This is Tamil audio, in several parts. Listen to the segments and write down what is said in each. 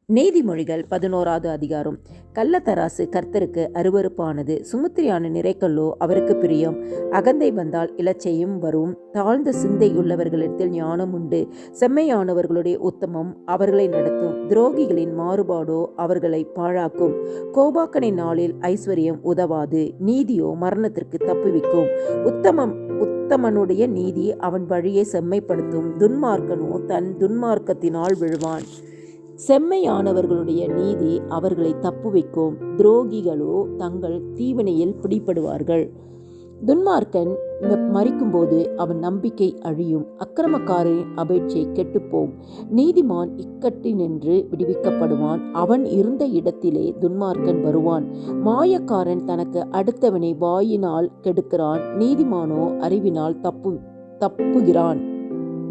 நீதிமொழிகள் 11வது அதிகாரம். கள்ளத்தராசு கர்த்தருக்கு அருவருப்பானது, சுமுத்திரியான நிறைக்கல்லோ அவருக்கு பிரியம். அகந்தை வந்தால் இலச்சையும் வரும். தாழ்ந்த சிந்தை உள்ளவர்களிடத்தில் ஞானம் உண்டு. செம்மையானவர்களுடைய உத்தமம் அவர்களை நடத்தும். துரோகிகளின் மாறுபாடோ அவர்களை பாழாக்கும். கோபாக்கனின் நாளில் ஐஸ்வர்யம் உதவாது, நீதியோ மரணத்திற்கு தப்புவிக்கும். உத்தமனுடைய நீதி அவன் வழியை செம்மைப்படுத்தும். துன்மார்க்கனோ தன் துன்மார்க்கத்தினால் விழுவான். செம்மையானவர்களுடைய நீதி அவர்களை தப்புவிக்கும். துரோகிகளோ தங்கள் தீவினையில் பிடிபடுவார்கள். துன்மார்க்கன் மரிக்கும்போது அவன் நம்பிக்கை அழியும். அக்கிரமக்காரரின் அபேட்சை கெட்டுப்போம். நீதிமான் இக்கட்டினின்று விடுவிக்கப்படுவான். அவன் இருந்த இடத்திலே துன்மார்க்கன் வருவான். மாயக்காரன் தனக்கு அடுத்தவனை வாயினால் கெடுக்கிறான். நீதிமானோ அறிவினால் தப்புகிறான்.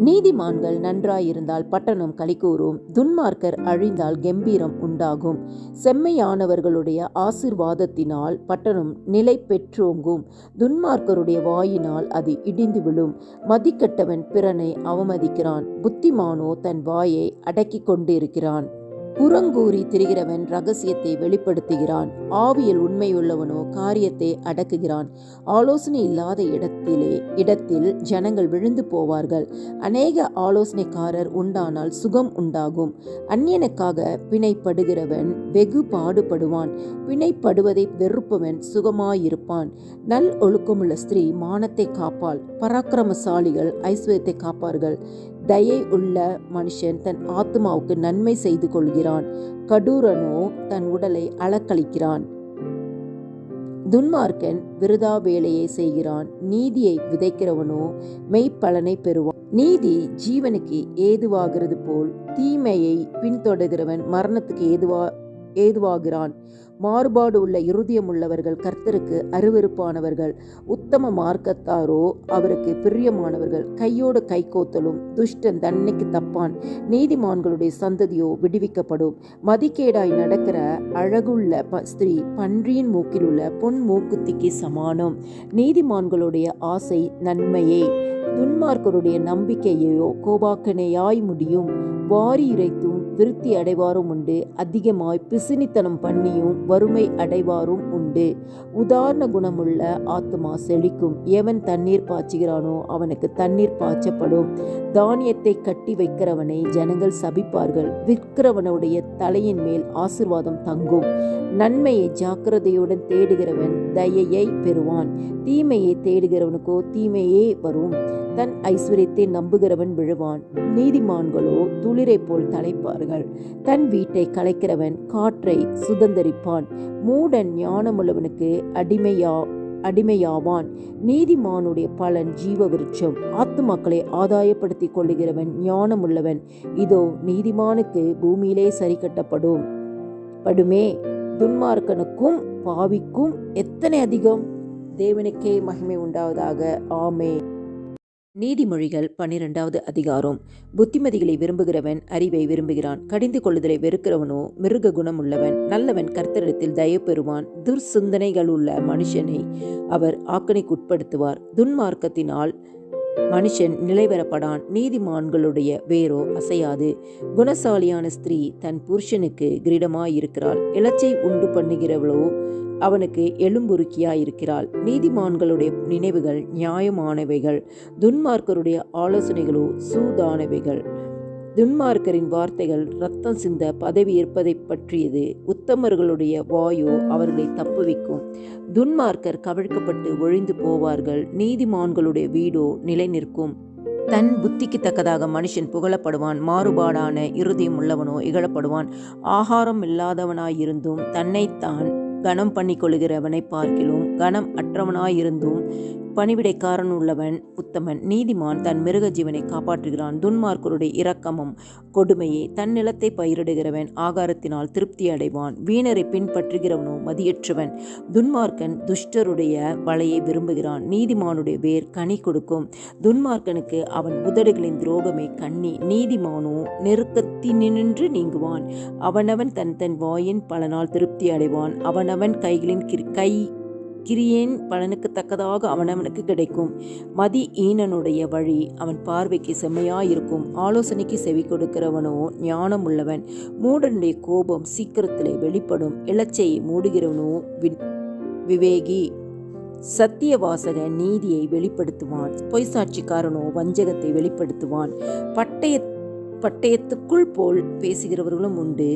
நீதிமான்கள் நன்றாயிருந்தால் பட்டணம் களிகூரும். துன்மார்க்கர் அழிந்தால் கெம்பீரம் உண்டாகும். செம்மையானவர்களுடைய ஆசீர்வாதத்தினால் பட்டணம் நிலை பெற்றோங்கும். துன்மார்க்கருடைய வாயினால் அது இடிந்து விழும். மதிக்கட்டவன் பிறனை அவமதிக்கிறான். புத்திமானோ தன் வாயை அடக்கி கொண்டிருக்கிறான். புறங்கூறி திரிகிறவன் இரகசியத்தை வெளிப்படுத்துகிறான். ஆவியில் உண்மையுள்ளவனோ காரியத்தை அடக்குகிறான். ஆலோசனை இல்லாத இடத்தில் ஜனங்கள் விழுந்து போவார்கள். அநேக ஆலோசனைக்காரர் உண்டானால் சுகம் உண்டாகும். அந்நியனுக்காக பிணைப்படுகிறவன் வெகு பாடுபடுவான். பிணைப்படுவதை வெறுப்பவன் சுகமாயிருப்பான். நல் ஒழுக்கமுள்ள ஸ்திரீ மானத்தை காப்பாள். பராக்கிரமசாலிகள் ஐஸ்வர்யத்தை காப்பார்கள். தயை உள்ள மனுஷன் தன் ஆத்மாவுக்கு நன்மை செய்து கொள்கிறான். கடூரனோ தன் உடலை அளக்களிக்கிறான். துன்மார்க்கன் விருதா வேலையை செய்கிறான். நீதியை விதைக்கிறவனோ மெய்ப்பலனை பெறுவான். நீதி ஜீவனுக்கு ஏதுவாகிறது போல் தீமையை பின்தொடர்கிறவன் மரணத்துக்கு ஏதுவாகிறான். மாறுபாடு உள்ள இருதயம் உள்ளவர்கள் கர்த்தருக்கு அருவருப்பானவர்கள். உத்தம மார்க்கத்தாரோ அவருக்கு பிரியமானவர்கள். கையோடு கை கோத்தலும் துஷ்டன் தன்னைக்கு தப்பான். நீதிமான்களுடைய சந்ததியோ விடுவிக்கப்படும். மதிக்கேடாய் நடக்கிற அழகுள்ள ஸ்திரீ பன்றியின் மூக்கில் உள்ள பொன் மூக்குத்திக்கு சமானம். நீதிமான்களுடைய ஆசை நன்மையே, துன்மார்க்கருடைய நம்பிக்கையோ கோபாக்கனையாய் முடியும். வாரி இறைத்தும் விருத்தி அடைவாரும் உண்டு. அதிகமாய் பிசினித்தனம் பண்ணியும் வறுமை அடைவாரும் உண்டு. உதாரண குணமுள்ள ஆத்மா செழிக்கும். எவன் தண்ணீர் பாய்ச்சுகிறானோ அவனுக்கு தண்ணீர் பாய்ச்சப்படும். தானியத்தை கட்டி வைக்கிறவனை ஜனங்கள் சபிப்பார்கள். விற்கிறவனுடைய தலையின் மேல் ஆசீர்வாதம் தங்கும். நன்மையை ஜாக்கிரதையுடன் தேடுகிறவன் தயையை பெறுவான். தீமையை தேடுகிறவனுக்கோ தீமையே வரும். தன் ஐஸ்வர்யத்தை நம்புகிறவன் விழுவான். நீதிமான்களோ துளிரை போல் தலைப்பார்கள். தன் வீட்டை கலைக்கிறவன் காற்றை சுதந்தரிப்பான். மூடன் ஞானமுள்ளவனுக்கு அடிமையாவான். நீதிமானுடைய பலன் ஜீவ விருட்சம். ஆத்துமாக்களை ஆதாயப்படுத்தி கொள்ளுகிறவன் ஞானமுள்ளவன். இதோ நீதிமானுக்கு பூமியிலே சரி கட்டப்படும் படுமே. துன்மார்க்கனுக்கும் பாவிக்கும் எத்தனை அதிகம்! தேவனுக்கே மகிமை உண்டாவதாக. ஆமே. நீதிமொழிகள் 12வது அதிகாரம். புத்திமதிகளை விரும்புகிறவன் அறிவை விரும்புகிறான். கடிந்து கொள்ளுதலை வெறுக்கிறவனோ மிருக குணமுள்ளவன். நல்லவன் கர்த்தரிடத்தில் தயவு பெறுவான். துர்சிந்தனைகளுள்ள மனுஷனை அவர் ஆக்கணைக்குட்படுத்துவார். துன்மார்க்கத்தினால் மனுஷன் நிலைவரப்படான். நீதிமான்களுடைய வேரோ அசையாது. குணசாலியான ஸ்திரீ தன் புருஷனுக்கு கிரீடமாயிருக்கிறாள். இலச்சை உண்டு பண்ணுகிறவளோ அவனுக்கு எலும்புருக்கியாயிருக்கிறாள். நீதிமான்களுடைய நினைவுகள் நியாயமானவைகள். துன்மார்க்கருடைய ஆலோசனைகளோ சூதானவைகள். துன்மார்க்கரின் வார்த்தைகள் இரத்தம் சிந்த பதவி ஏற்பதை பற்றியது. உத்தமர்களுடைய வாயோ அவர்களை தப்புவிக்கும். துன்மார்க்கர் கவிழ்க்கப்பட்டு ஒழிந்து போவார்கள். நீதிமான்களுடைய வீடோ நிலை நிற்கும். தன் புத்திக்கு தக்கதாக மனுஷன் புகழப்படுவான். மாறுபாடான இருதயம் உள்ளவனோ இகழப்படுவான். ஆகாரம் இல்லாதவனாயிருந்தும் தன்னைத்தான் கனம் பண்ணி கொள்கிறவனை பார்க்கிலும் கனம் அற்றவனாயிருந்தும் பணிவிடைக்காரன் உள்ளவன் உத்தமன். நீதிமான் தன் மிருக ஜீவனை காப்பாற்றுகிறான். துன்மார்க்கருடைய இரக்கமும் கொடுமையே. தன் நிலத்தை பயிரிடுகிறவன் ஆகாரத்தினால் திருப்தி அடைவான். வீணரை பின்பற்றுகிறவனோ மதியற்றவன். துன்மார்க்கன் துஷ்டருடைய வலையை விரும்புகிறான். நீதிமானுடைய வேர் கனி கொடுக்கும். துன்மார்க்கனுக்கு அவன் உதடுகளின் துரோகமே கண்ணி. நீதிமானோ நெருக்கத்தினின்று நீங்குவான். அவனவன் தன் வாயின் பலனால் திருப்தி அடைவான். அவனவன் கிரியேன் பலனுக்கு தக்கதாக அவனவனுக்கு கிடைக்கும். மதி ஈனனுடைய வழி அவன் பார்வைக்கு செம்மையாயிருக்கும். ஆலோசனைக்கு செவி கொடுக்கிறவனோ ஞானம் உள்ளவன். மூடனுடைய கோபம் சீக்கிரத்திலே வெளிப்படும். இலச்சையை மூடுகிறவனோ விவேகி. சத்தியவாசகன் நீதியை வெளிப்படுத்துவான். பொய்சாட்சிக்காரனோ வஞ்சகத்தை வெளிப்படுத்துவான். பட்டயத்துக்குள் போல் பேசுகிறவர்களும் உண்டு.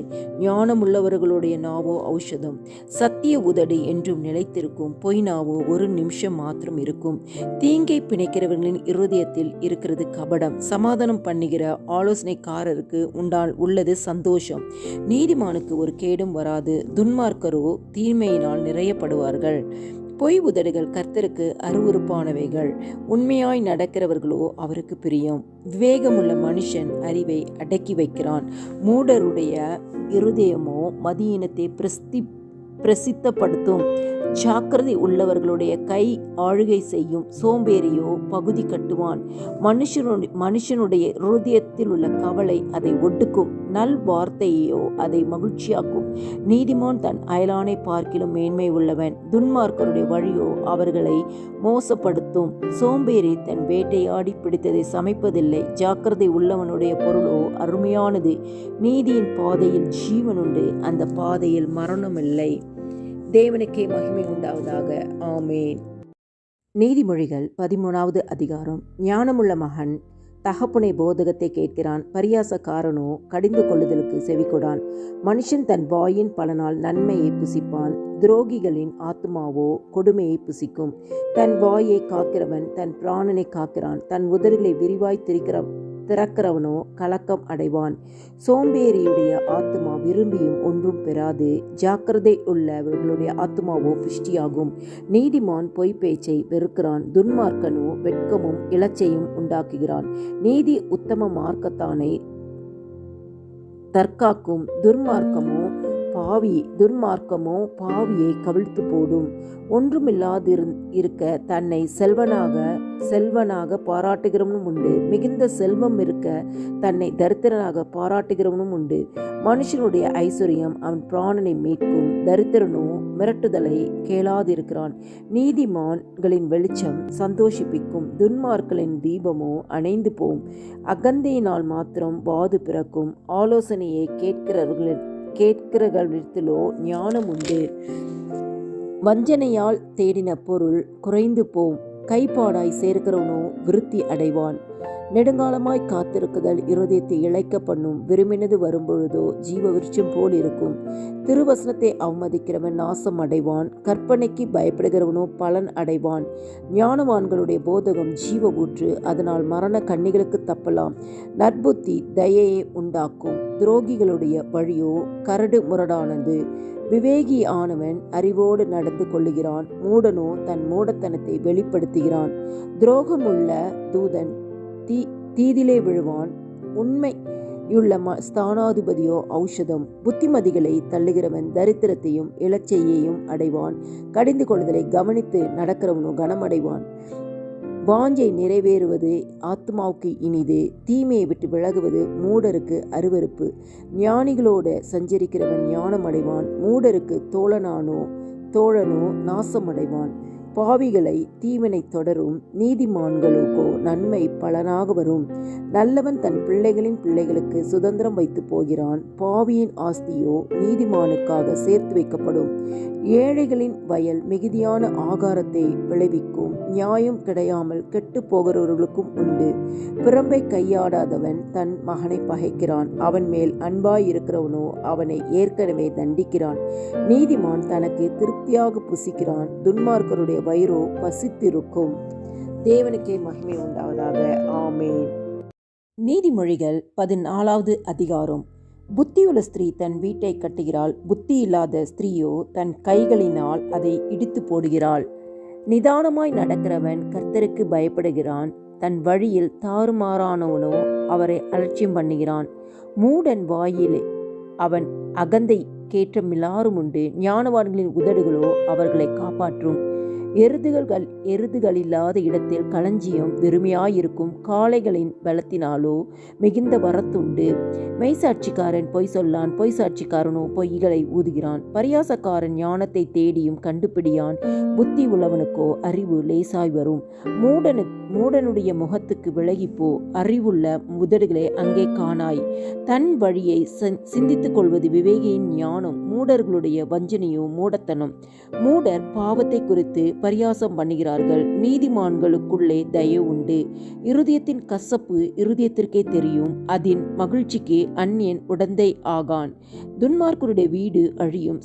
ஞானமுள்ளவர்களுடைய நாவோ ஔஷதம். சத்திய உதடு என்றும் நிலைத்திருக்கும். பொய் நாவோ ஒரு நிமிஷம் மாத்திரம் இருக்கும். தீங்கை பிணைக்கிறவர்களின் இருதயத்தில் இருக்கிறது கபடம். சமாதானம் பண்ணுகிற ஆலோசனைக்காரருக்கு உள்ளது சந்தோஷம். நீதிமானுக்கு ஒரு கேடும் வராது. துன்மார்க்கரோ தீமையினால் நிறையப்படுவார்கள். பொய் உதடுகள் கர்த்தருக்கு அருவருப்பானவைகள். உண்மையாய் நடக்கிறவர்களோ அவருக்கு பிரியம். விவேகமுள்ள மனுஷன் அறிவை அடக்கி வைக்கிறான். மூடருடைய இருதயமோ மதியினத்தை பிரசித்தப்படுத்தும். ஜாக்கிரதை உள்ளவர்களுடைய கை ஆளுகை செய்யும். சோம்பேறியோ பகுதி கட்டுவான். மனுஷனுடைய இருதயத்தில் உள்ள கவலை அதை ஒடுக்கும். நல் வார்த்தையோ அதை மகிழ்ச்சியாக்கும். நீதிமான் தன் அயலானை பார்க்கிலும் மேன்மை உள்ளவன். துன்மார்க்கருடைய வழியோ அவர்களை மோசப்படுத்தும். சோம்பேறி தன் வேட்டையாடி பிடித்ததை சமைப்பதில்லை. ஜாக்கிரதை உள்ளவனுடைய பொருளோ அருமையானது. நீதியின் பாதையில் ஜீவனுண்டு, அந்த பாதையில் மரணமில்லை. தேவனுக்கே மகிமை உண்டாவதாக. ஆமேன். நீதிமொழிகள் 13வது அதிகாரம். ஞானமுள்ள மகன் தகப்பனை போதகத்தை கேட்கிறான். பரியாசக்காரனோ கடிந்து கொள்ளுதலுக்கு செவிகொடான். மனுஷன் தன் வாயின் பலனால் நன்மையை புசிப்பான். துரோகிகளின் ஆத்மாவோ கொடுமையை புசிக்கும். தன் வாயை காக்கிறவன் தன் பிராணனை காக்கிறான். தன் உதடுகளை விரிவாய் திறக்கிறவனோ கலக்கம் அடைவான். சோம்பேறியுடைய ஆத்மா விரும்பியும் ஒன்றும் பெறாது. ஜாக்கிரதை உள்ளவர்களுடைய ஆத்மாவோ புஷ்டியாகும். நீதிமான் பொய் பேச்சை வெறுக்கிறான். துன்மார்க்கனோ வெட்கமும் இலச்சையும் உண்டாக்குகிறான். நீதி உத்தம மார்க்கத்தானை தற்காக்கும். துன்மார்க்கமோ பாவியை கவிழ்த்து போடும். ஒன்றுமில்லாதிருக்க தன்னை செல்வனாக பாராட்டுகிறவனும் உண்டு. மிகுந்த செல்வம் இருக்க தன்னை தரித்திரனாக பாராட்டுகிறவனும் உண்டு. மனுஷனுடைய ஐஸ்வர்யம் அவன் பிராணனை மீட்கும். தரித்திரனோ மிரட்டுதலை கேளாதிருக்கிறான். நீதிமான்களின் வெளிச்சம் சந்தோஷிப்பிக்கும். துன்மார்க்களின் தீபமோ அணைந்து போம். அகந்தையினால் மாத்திரம் வாது பிறக்கும். ஆலோசனையை கேட்கிறவர்களிடத்திலோ ஞானம் உண்டு. வஞ்சனையால் தேடின பொருள் குறைந்து போம். கைப்பாடாய் சேர்க்கிறவனோ விருத்தி அடைவான். நெடுங்காலமாய் காத்திருக்குதல் இருதயத்தை இழைக்க பண்ணும். விரும்பினது வரும்பொழுதோ ஜீவ விருட்சம் போல் இருக்கும். திருவசனத்தை அவமதிக்கிறவன் நாசம் அடைவான். கற்பனைக்கு பயப்படுகிறவனோ பலன் அடைவான். ஞானவான்களுடைய போதகம் ஜீவ ஊற்று, அதனால் மரண கண்ணிகளுக்கு தப்பலாம். நற்புத்தி தயையை உண்டாக்கும். துரோகிகளுடைய வழியோ கரடு முரடானது. விவேகி ஆனவன் அறிவோடு நடந்து கொள்ளுகிறான். மூடனோ தன் மூடத்தனத்தை வெளிப்படுத்துகிறான். துரோகமுள்ள தூதன் தீதிலே விழுவான். உண்மையுள்ள ஸ்தானாதிபதியோ ஔஷதம். புத்திமதிகளை தள்ளுகிறவன் தரித்திரத்தையும் இலச்சையையும் அடைவான். கடிந்து கொள்ளுதலை கவனித்து நடக்கிறவனோ கனமடைவான். வாஞ்சை நிறைவேறுவது ஆத்மாவுக்கு இனிது. தீமையை விட்டு விலகுவது மூடருக்கு அருவருப்பு. ஞானிகளோடு சஞ்சரிக்கிறவன் ஞானம் அடைவான். மூடருக்கு தோழனோ நாசமடைவான். பாவிகளை தீவினை தொடரும். நீதிமான்களுக்கோ நன்மை பலனாக வரும். நல்லவன் தன் பிள்ளைகளின் பிள்ளைகளுக்கு சுதந்திரம் வைத்து போகிறான். பாவியின் ஆஸ்தியோ நீதிமானுக்காக சேர்த்து வைக்கப்படும். ஏழைகளின் வயல் மிகுதியான ஆகாரத்தை விளைவிக்கும். நியாயம் கிடையாமல் கெட்டு போகிறவர்களுக்கும் உண்டு. பிறம்பை கையாடாதவன் தன் மகனை பகைக்கிறான். அவன் மேல் அன்பாயிருக்கிறவனோ அவனை ஏற்கனவே தண்டிக்கிறான். நீதிமான் தனக்கு திருப்தியாக புசிக்கிறான். துன்மார்க்கருடைய வயிறோ பசித்திருக்கும். தேவனுக்கே மகிமை உண்டாவதாக. ஆமேன். நீதிமொழிகள் 14வது அதிகாரம். புத்தியுள்ள ஸ்திரீ தன் வீட்டை கட்டுகிறாள். புத்தி இல்லாத ஸ்திரீயோ தன் கைகளினால் அதை இடித்து போடுகிறாள். நிதானமாய் நடக்கிறவன் கர்த்தருக்கு பயப்படுகிறான். தன் வழியில் தாறுமாறானவனோ அவரை அலட்சியம் பண்ணுகிறான். மூடன் வாயில் அவன் அகந்தை கேற்றமில்லாரும் உண்டு. ஞானவான்களின் உதடுகளோ அவர்களை காப்பாற்றும். எருதுகளில்லாத இடத்தில் களஞ்சியம் வெறுமையாயிருக்கும். காளைகளின் பலத்தினாலோ மிகுந்த வரத்துண்டு. மெய்சாட்சிக்காரன் பொய் சொல்லான், பொய் சாட்சிக்காரனோ பொய்களை ஊதுகிறான். பரியாசக்காரன் ஞானத்தை தேடியும் கண்டுபிடியான். புத்தி உள்ளவனுக்கோ அறிவு லேசாய் வரும். மூடனுடைய முகத்துக்கு விலகிப்போ, அறிவுள்ள உதடுகளை அங்கே காணாய். தன் வழியை சிந்தித்துக் கொள்வது விவேகியின் ஞானம். மூடர்களுடைய வஞ்சனையோ மூடத்தனம். மூடர் பாவத்தை குறித்து பரியாசம் பண்ணுகிறார்கள். நீதிமான்களுக்குள்ளே தயவு உண்டு. இருதயத்தின் கசப்பு இருதயத்திற்கே தெரியும். அதன் மகிழ்ச்சிக்கு அந்நியன் உடந்தை ஆகான். துன்மார்க்கருடைய வீடு அழியும்.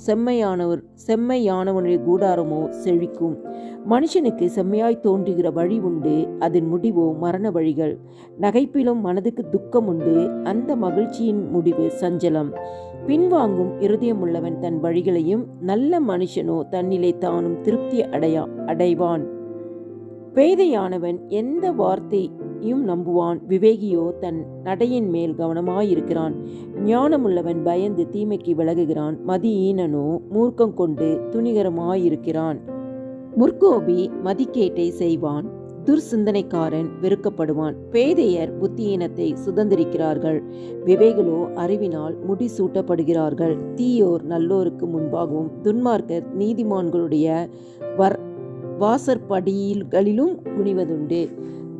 செம்மையானவனுடைய கூடாரமோ செழிக்கும். மனுஷனுக்கு செம்மையாய் தோன்றுகிற வழி உண்டு, அதன் முடிவோ மரண வழிகள். நகைப்பிலும் மனதுக்கு துக்கம் உண்டு, அந்த மகிழ்ச்சியின் முடிவு சஞ்சலம். பின்வாங்கும் இருதயமுள்ளவன் தன் வழிகளையும், நல்ல மனுஷனோ தன்னிலை தானும் திருப்தி அடைவான். பேதையானவன் எந்த வார்த்தையும் நம்புவான். விவேகியோ தன் நடையின் மேல் கவனமாயிருக்கிறான். ஞானமுள்ளவன் பயந்து தீமைக்கு விலகுகிறான். மதியீனனோ மூர்க்கம் கொண்டு துணிகரமாயிருக்கிறான். முற்கோபி மதிக்கேட்டை செய்வான். துர்சிந்தனைக்காரன் வெறுக்கப்படுவான். பேதையர் புத்தியீனத்தை சுதந்திரிக்கிறார்கள். விவேகளோ அறிவினால் முடிசூட்டப்படுகிறார்கள். தீயோர் நல்லோருக்கு முன்பாகவும் துன்மார்க்கர் நீதிமான்களுடைய வாசற்படிகளிலும் குனிவதுண்டு.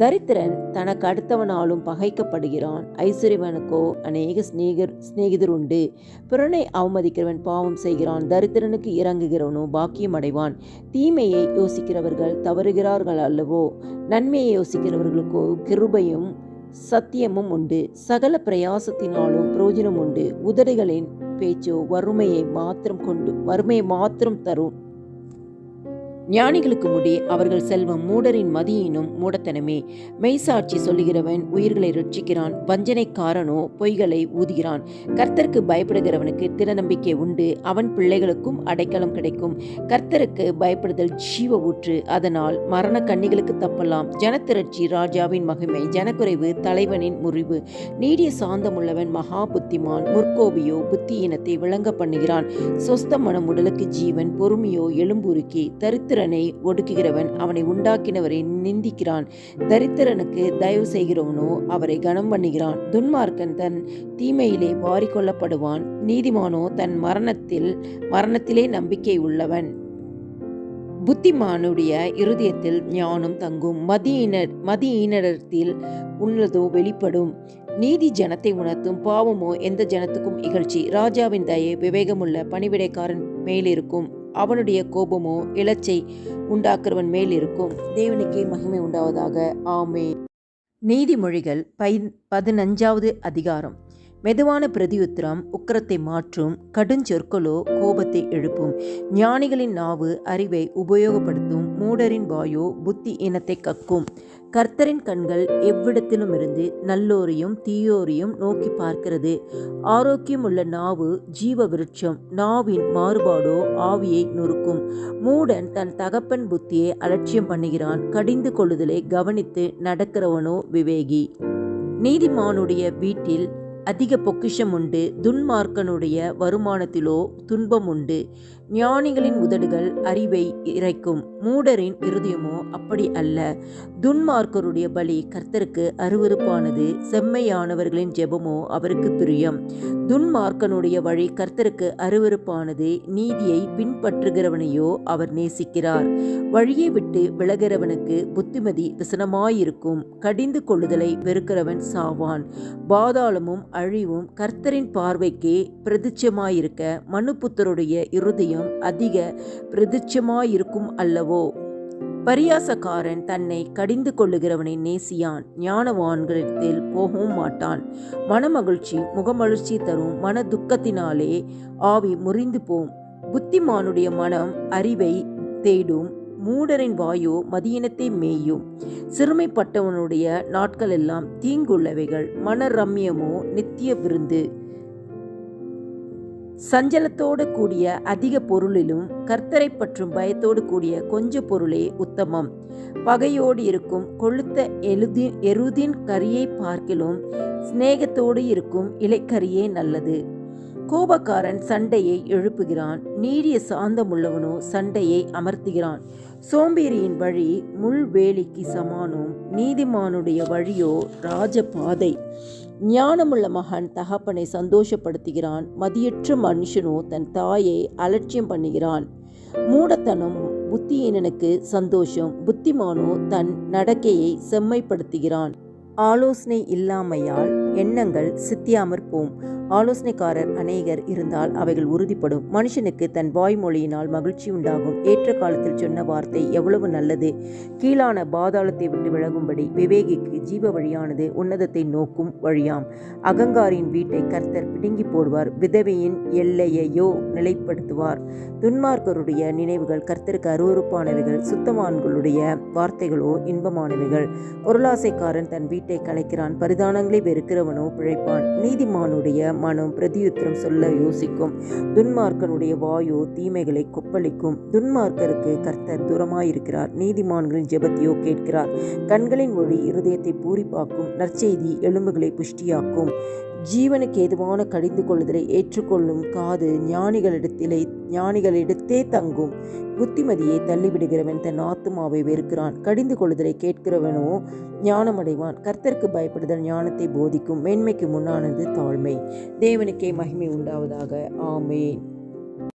தரித்திரன் தனக்கு அடுத்தவனாலும் பகைக்கப்படுகிறான். ஐஸ்வர்யவனுக்கோ அநேக சிநேகிதர் உண்டு. பிறனை அவமதிக்கிறவன் பாவம் செய்கிறான். தரித்திரனுக்கு இறங்குகிறவனோ பாக்கியம் அடைவான். தீமையை யோசிக்கிறவர்கள் தவறுகிறார்கள் அல்லவோ? நன்மையை யோசிக்கிறவர்களுக்கோ கிருபையும் சத்தியமும் உண்டு. சகல பிரயாசத்தினாலும் பிரயோஜனம் உண்டு. உதடுகளின் பேச்சோ வறுமையை மாத்திரம் தரும். ஞானிகளுக்கு முடி அவர்கள் செல்வம். மூடரின் மதியினும் மூடத்தனமே. மெய்சாட்சி சொல்லுகிறவன் உயிர்களை ரட்சிக்கிறான். வஞ்சனைக்காரனோ பொய்களை ஊதுகிறான். கர்த்தருக்கு பயப்படுகிறவனுக்கு திட நம்பிக்கை உண்டு. அவன் பிள்ளைகளுக்கும் அடைக்கலம் கிடைக்கும். கர்த்தருக்கு பயப்படுதல் ஜீவ ஊற்று, அதனால் மரண கண்ணிகளுக்கு தப்பலாம். ஜனத்திரட்சி ராஜாவின் மகிமை, ஜனக்குறைவு தலைவனின் முறிவு. நீடிய சாந்தமுள்ளவன் மகா புத்திமான். முற்கோபியோ புத்தியினத்தை விளங்க பண்ணுகிறான். சொஸ்த மனம் உடலுக்கு ஜீவன். பொறுமையோ எலும்புருக்கி. தரித்திரனை ஒடுக்குகிறவன் அவனை உண்டாக்கினவரை நிந்திக்கிறான். தரித்திரனுக்கு தயவு செய்கிறவனோ அவரை கனம் பண்ணுகிறான். துன்மார்க்கன் தன் தீமையிலே வாரிக்கொள்ளப்படுவான். நீதிமானோ தன் மரணத்திலே நம்பிக்கை உள்ளவன். புத்திமானுடைய இருதயத்தில் ஞானம் தங்கும். மதியினத்தில் உள்ளதோ வெளிப்படும். நீதி ஜனத்தை உணர்த்தும். பாவமோ எந்த ஜனத்துக்கும் இகழ்ச்சி. ராஜாவின் தயை விவேகமுள்ள பணிவிடைக்காரன் மேலிருக்கும். அவனுடைய கோபமோ இலச்சை உண்டாக்குறவன் மேல் இருக்கும். தேவனுக்கே மகிமை உண்டாவதாக. ஆமென். நீதிமொழிகள் 15வது அதிகாரம். மெதுவான பிரதியுத்திரம் உக்கிரத்தை மாற்றும். கடுஞ்சொற்களோ கோபத்தை எழுப்பும். ஞானிகளின் நாவு அறிவை உபயோகப்படுத்தும். மூடரின் வாயோ புத்தி இனத்தை கக்கும். கர்த்தரின் கண்கள் எவ்விடத்திலுமிருந்து நல்லோரையும் தீயோரையும் நோக்கி பார்க்கிறது. ஆரோக்கியமுள்ள நாவு ஜீவ விருட்சம். நாவின் மாறுபாடோ ஆவியை நொறுக்கும். மூடன் தன் தகப்பன் புத்தியை அலட்சியம் பண்ணுகிறான். கடிந்து கொள்ளுதலை கவனித்து நடக்கிறவனோ விவேகி. நீதிமானுடைய வீட்டில் அதிக பொக்கிஷம் உண்டு. துன்மார்க்கனுடைய வருமானத்திலோ துன்பம் உண்டு. ஞானிகளின் உதடுகள் அறிவை இறைக்கும். மூடரின் இருதயமோ அப்படி அல்ல. துன்மார்க்கருடைய பலி கர்த்தருக்கு அருவருப்பானது. செம்மையானவர்களின் ஜெபமோ அவருக்கு பிரியம். துன்மார்க்கனுடைய வழி கர்த்தருக்கு அருவருப்பானது. நீதியை பின்பற்றுகிறவனையோ அவர் நேசிக்கிறார். வழியை விட்டு விலகிறவனுக்கு புத்திமதி விசனமாயிருக்கும். கடிந்து கொள்ளுதலை வெறுக்கிறவன் சாவான். பாதாளமும் அழிவும் கர்த்தரின் பார்வைக்கே பிரதிச்சமாயிருக்க மனுபுத்தருடைய இருதயம் அதிக பிரதிச்சமாயிருக்கும் அல்லவோ? பரியாசக்காரன் தன்னை கடிந்து கொள்ளுகிறவனை நேசியான். ஞானவான்களிடத்தில் போகவும் மாட்டான். மனமகிழ்ச்சி முகமகிழ்ச்சி தரும். மன துக்கத்தினாலே ஆவி முறிந்து போம். புத்திமானுடைய மனம் அறிவை தேடும். மூடரின் வாயோ மதியினத்தை மேயும். சிறுமைப்பட்டவனுடைய நாட்கள் எல்லாம் தீங்குள்ளவைகள். மனரம்யமோ நித்திய விருந்து. சஞ்சலத்தோடு கூடிய அதிக பொருளிலும் கர்த்தரை பற்றும் பயத்தோடு கூடிய கொஞ்ச பொருளே உத்தமம். பகையோடு இருக்கும் கொழுத்த எருதின் கரியை பார்க்கிலும் சிநேகத்தோடு இருக்கும் இலைக்கரியே நல்லது. கோபக்காரன் சண்டையை எழுப்புகிறான், நீடிய சாந்தமுள்ளவனோ சண்டையை அமர்த்துகிறான். சோம்பேறியின் வழி முள்வேலிக்கு சமானம், நீதிமானுடைய வழியோ ராஜபாதை. ஞானமுள்ள மகன் தகப்பனை சந்தோஷப்படுத்துகிறான், மதியற்ற மனுஷனோ தன் தாயை அலட்சியம் பண்ணுகிறான். மூடத்தனம் புத்தியீனனுக்கு சந்தோஷம், புத்திமானோ தன் நடக்கையை செம்மைப்படுத்துகிறான். ஆலோசனை இல்லாமையால் எண்ணங்கள் சித்தியாமற் போம். ஆலோசனைக்காரர் அநேகர் இருந்தால் அவைகள் உறுதிப்படும். மனுஷனுக்கு தன் வாய்மொழியினால் மகிழ்ச்சி உண்டாகும். ஏற்ற காலத்தில் சொன்ன வார்த்தை எவ்வளவு நல்லது. கீழான பாதாளத்தை விட்டு விலகும்படி விவேகிக்கு ஜீவ வழியானது உன்னதத்தை நோக்கும் வழியாம். அகங்காரியின் வீட்டை கர்த்தர் பிடுங்கி போடுவார், விதவையின் எல்லையையோ நிலைப்படுத்துவார். துன்மார்க்கருடைய நினைவுகள் கர்த்தருக்கு அருவருப்பானவைகள், சுத்தவான்களுடைய வார்த்தைகளோ இன்பமானவைகள். பொருளாசைக்காரன் தன் வீட்டை கலைக்கிறான், பரிதானங்களை வெறுக்கிறவனோ பிழைப்பான். நீதிமானுடைய மனம் பிரதியுத்திரம் சொல்ல யோசிக்கும், துன்மார்க்கனுடைய வாயோ தீமைகளை கொப்பளிக்கும். துன்மார்க்கருக்கு கர்த்தர் தூரமாயிருக்கிறார், நீதிமான்களின் ஜெபத்தையோ கேட்கிறார். கண்களின் ஒளி இருதயத்தை பூரிப்பாக்கும், நற்செய்தி எலும்புகளை புஷ்டியாக்கும். ஜீவனுக்கு ஏதுவான கடிந்து கொள்ளுதலை ஏற்றுக்கொள்ளும் காது ஞானிகளிடத்தே தங்கும். புத்திமதியை தள்ளிவிடுகிறவன் தன் ஆத்துமாவை வெறுக்கிறான், கடிந்து கொள்ளுதலை கேட்கிறவனோ ஞானமடைவான். கர்த்தருக்கு பயப்படுதல் ஞானத்தை போதிக்கும், மேன்மைக்கு முன்னானது தாழ்மை. தேவனுக்கே மகிமை உண்டாவதாக. ஆமென்.